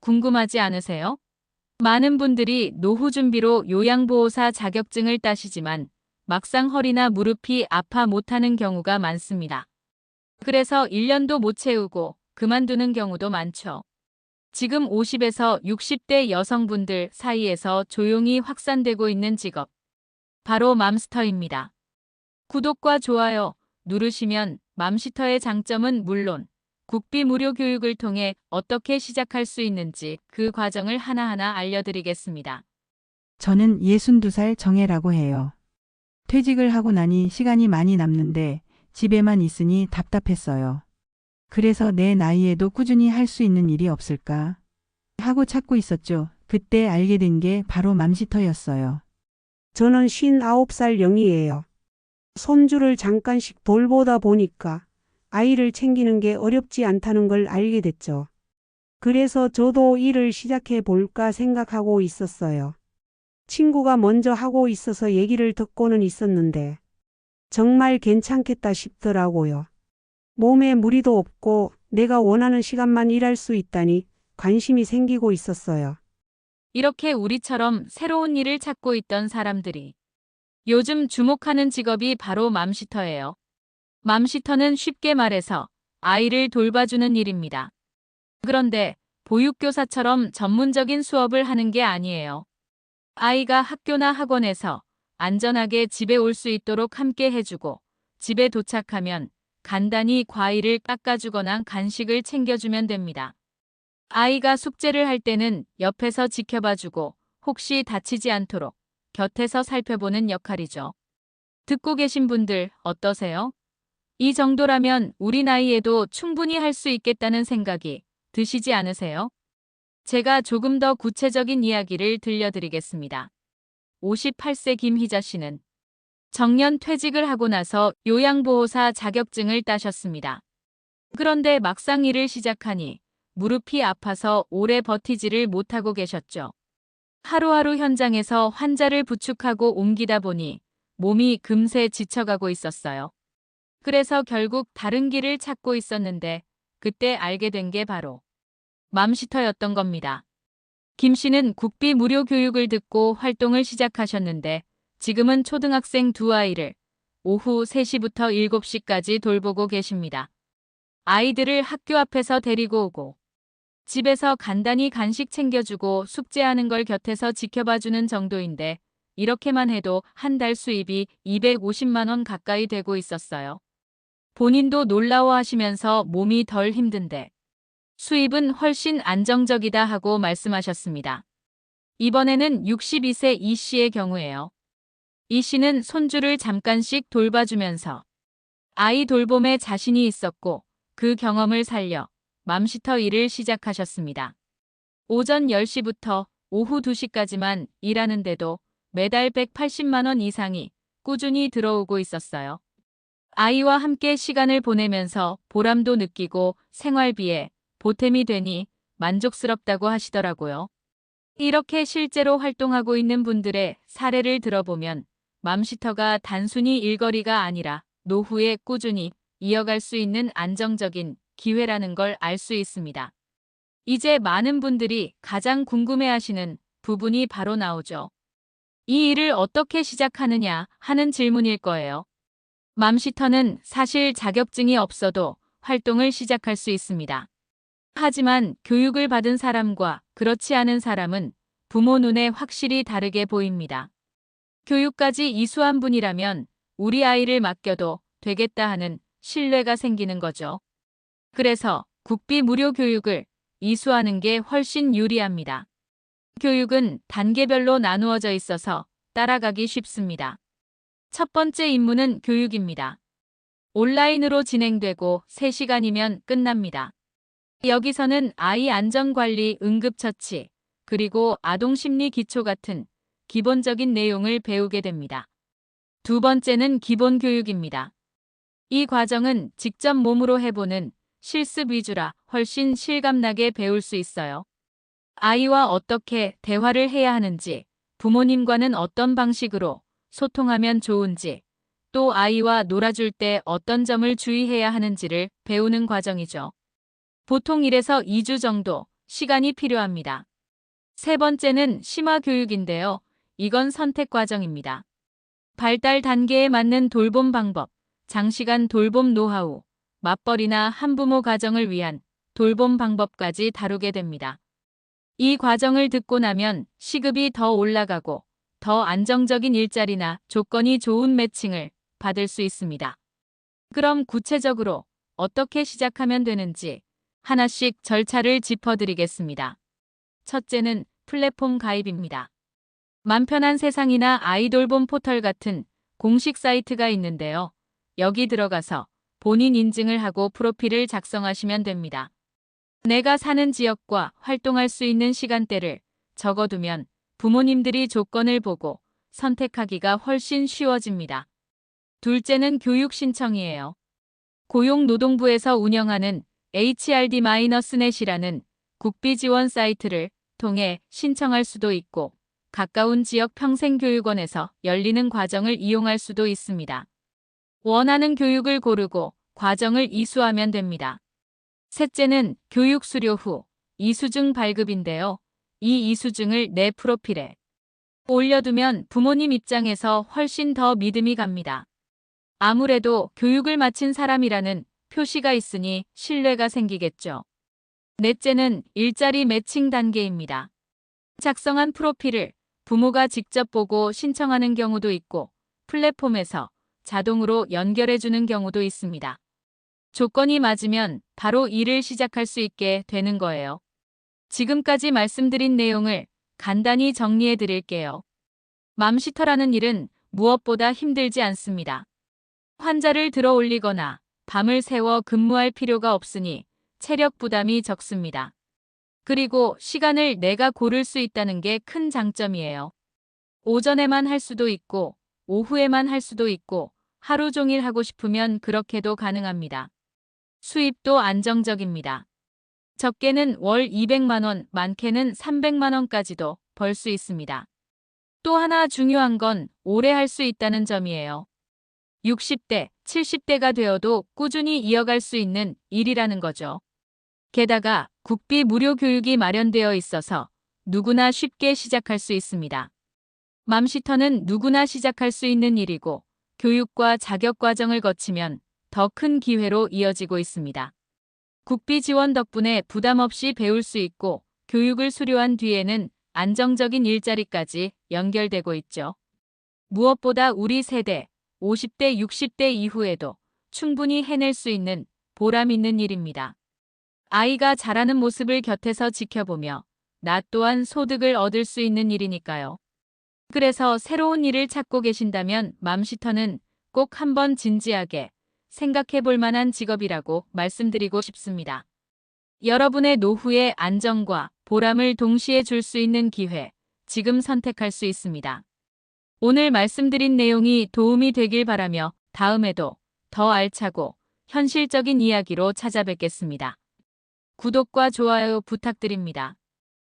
궁금하지 않으세요? 많은 분들이 노후 준비로 요양보호사 자격증을 따시지만 막상 허리나 무릎이 아파 못하는 경우가 많습니다. 그래서 1년도 못 채우고 그만두는 경우도 많죠. 지금 50에서 60대 여성분들 사이에서 조용히 확산되고 있는 직업, 바로 맘스터입니다. 구독과 좋아요 누르시면 맘시터의 장점은 물론 국비 무료 교육을 통해 어떻게 시작할 수 있는지 그 과정을 하나하나 알려드리겠습니다. 저는 62살 정혜라고 해요. 퇴직을 하고 나니 시간이 많이 남는데 집에만 있으니 답답했어요. 그래서 내 나이에도 꾸준히 할 수 있는 일이 없을까 하고 찾고 있었죠. 그때 알게 된 게 바로 맘시터였어요. 저는 59살 영이에요. 손주를 잠깐씩 돌보다 보니까 아이를 챙기는 게 어렵지 않다는 걸 알게 됐죠. 그래서 저도 일을 시작해 볼까 생각하고 있었어요. 친구가 먼저 하고 있어서 얘기를 듣고는 있었는데 정말 괜찮겠다 싶더라고요. 몸에 무리도 없고 내가 원하는 시간만 일할 수 있다니 관심이 생기고 있었어요. 이렇게 우리처럼 새로운 일을 찾고 있던 사람들이 요즘 주목하는 직업이 바로 맘시터예요. 맘시터는 쉽게 말해서 아이를 돌봐주는 일입니다. 그런데 보육교사처럼 전문적인 수업을 하는 게 아니에요. 아이가 학교나 학원에서 안전하게 집에 올 수 있도록 함께 해주고 집에 도착하면 간단히 과일을 깎아주거나 간식을 챙겨주면 됩니다. 아이가 숙제를 할 때는 옆에서 지켜봐주고 혹시 다치지 않도록 곁에서 살펴보는 역할이죠. 듣고 계신 분들 어떠세요? 이 정도라면 우리 나이에도 충분히 할 수 있겠다는 생각이 드시지 않으세요? 제가 조금 더 구체적인 이야기를 들려드리겠습니다. 58세 김희자 씨는 정년 퇴직을 하고 나서 요양보호사 자격증을 따셨습니다. 그런데 막상 일을 시작하니 무릎이 아파서 오래 버티지를 못하고 계셨죠. 하루하루 현장에서 환자를 부축하고 옮기다 보니 몸이 금세 지쳐가고 있었어요. 그래서 결국 다른 길을 찾고 있었는데 그때 알게 된 게 바로 맘시터였던 겁니다. 김 씨는 국비 무료 교육을 듣고 활동을 시작하셨는데 지금은 초등학생 두 아이를 오후 3시부터 7시까지 돌보고 계십니다. 아이들을 학교 앞에서 데리고 오고 집에서 간단히 간식 챙겨주고 숙제하는 걸 곁에서 지켜봐주는 정도인데 이렇게만 해도 한 달 수입이 250만 원 가까이 되고 있었어요. 본인도 놀라워하시면서 몸이 덜 힘든데 수입은 훨씬 안정적이다 하고 말씀하셨습니다. 이번에는 62세 이 씨의 경우예요. 이 씨는 손주를 잠깐씩 돌봐주면서 아이 돌봄에 자신이 있었고 그 경험을 살려 맘시터 일을 시작하셨습니다. 오전 10시부터 오후 2시까지만 일하는데도 매달 180만 원 이상이 꾸준히 들어오고 있었어요. 아이와 함께 시간을 보내면서 보람도 느끼고 생활비에 보탬이 되니 만족스럽다고 하시더라고요. 이렇게 실제로 활동하고 있는 분들의 사례를 들어보면 맘시터가 단순히 일거리가 아니라 노후에 꾸준히 이어갈 수 있는 안정적인 기회라는 걸 알 수 있습니다. 이제 많은 분들이 가장 궁금해하시는 부분이 바로 나오죠. 이 일을 어떻게 시작하느냐 하는 질문일 거예요. 맘시터는 사실 자격증이 없어도 활동을 시작할 수 있습니다. 하지만 교육을 받은 사람과 그렇지 않은 사람은 부모 눈에 확실히 다르게 보입니다. 교육까지 이수한 분이라면 우리 아이를 맡겨도 되겠다 하는 신뢰가 생기는 거죠. 그래서 국비 무료 교육을 이수하는 게 훨씬 유리합니다. 교육은 단계별로 나누어져 있어서 따라가기 쉽습니다. 첫 번째 임무는 교육입니다. 온라인으로 진행되고 3시간이면 끝납니다. 여기서는 아이 안전관리, 응급처치, 그리고 아동심리 기초 같은 기본적인 내용을 배우게 됩니다. 두 번째는 기본교육입니다. 이 과정은 직접 몸으로 해보는 실습 위주라 훨씬 실감나게 배울 수 있어요. 아이와 어떻게 대화를 해야 하는지, 부모님과는 어떤 방식으로 소통하면 좋은지, 또 아이와 놀아줄 때 어떤 점을 주의해야 하는지를 배우는 과정이죠. 보통 1에서 2주 정도 시간이 필요합니다. 세 번째는 심화 교육인데요. 이건 선택 과정입니다. 발달 단계에 맞는 돌봄 방법, 장시간 돌봄 노하우, 맞벌이나 한부모 가정을 위한 돌봄 방법까지 다루게 됩니다. 이 과정을 듣고 나면 시급이 더 올라가고 더 안정적인 일자리나 조건이 좋은 매칭을 받을 수 있습니다. 그럼 구체적으로 어떻게 시작하면 되는지 하나씩 절차를 짚어드리겠습니다. 첫째는 플랫폼 가입입니다. 맘편한 세상이나 아이돌봄 포털 같은 공식 사이트가 있는데요. 여기 들어가서 본인 인증을 하고 프로필을 작성하시면 됩니다. 내가 사는 지역과 활동할 수 있는 시간대를 적어두면 부모님들이 조건을 보고 선택하기가 훨씬 쉬워집니다. 둘째는 교육 신청이에요. 고용노동부에서 운영하는 HRD-net이라는 국비 지원 사이트를 통해 신청할 수도 있고 가까운 지역 평생교육원에서 열리는 과정을 이용할 수도 있습니다. 원하는 교육을 고르고 과정을 이수하면 됩니다. 셋째는 교육 수료 후 이수증 발급인데요. 이 이수증을 내 프로필에 올려두면 부모님 입장에서 훨씬 더 믿음이 갑니다. 아무래도 교육을 마친 사람이라는 표시가 있으니 신뢰가 생기겠죠. 넷째는 일자리 매칭 단계입니다. 작성한 프로필을 부모가 직접 보고 신청하는 경우도 있고 플랫폼에서 자동으로 연결해주는 경우도 있습니다. 조건이 맞으면 바로 일을 시작할 수 있게 되는 거예요. 지금까지 말씀드린 내용을 간단히 정리해 드릴게요. 맘시터라는 일은 무엇보다 힘들지 않습니다. 환자를 들어 올리거나 밤을 새워 근무할 필요가 없으니 체력 부담이 적습니다. 그리고 시간을 내가 고를 수 있다는 게 큰 장점이에요. 오전에만 할 수도 있고 오후에만 할 수도 있고 하루 종일 하고 싶으면 그렇게도 가능합니다. 수입도 안정적입니다. 적게는 월 200만 원, 많게는 300만 원까지도 벌 수 있습니다. 또 하나 중요한 건 오래 할 수 있다는 점이에요. 60대, 70대가 되어도 꾸준히 이어갈 수 있는 일이라는 거죠. 게다가 국비 무료 교육이 마련되어 있어서 누구나 쉽게 시작할 수 있습니다. 맘시터는 누구나 시작할 수 있는 일이고 교육과 자격 과정을 거치면 더 큰 기회로 이어지고 있습니다. 국비 지원 덕분에 부담 없이 배울 수 있고 교육을 수료한 뒤에는 안정적인 일자리까지 연결되고 있죠. 무엇보다 우리 세대, 50대, 60대 이후에도 충분히 해낼 수 있는 보람 있는 일입니다. 아이가 자라는 모습을 곁에서 지켜보며 나 또한 소득을 얻을 수 있는 일이니까요. 그래서 새로운 일을 찾고 계신다면 맘시터는 꼭 한번 진지하게 생각해 볼 만한 직업이라고 말씀드리고 싶습니다. 여러분의 노후의 안정과 보람을 동시에 줄 수 있는 기회, 지금 선택할 수 있습니다. 오늘 말씀드린 내용이 도움이 되길 바라며 다음에도 더 알차고 현실적인 이야기로 찾아뵙겠습니다. 구독과 좋아요 부탁드립니다.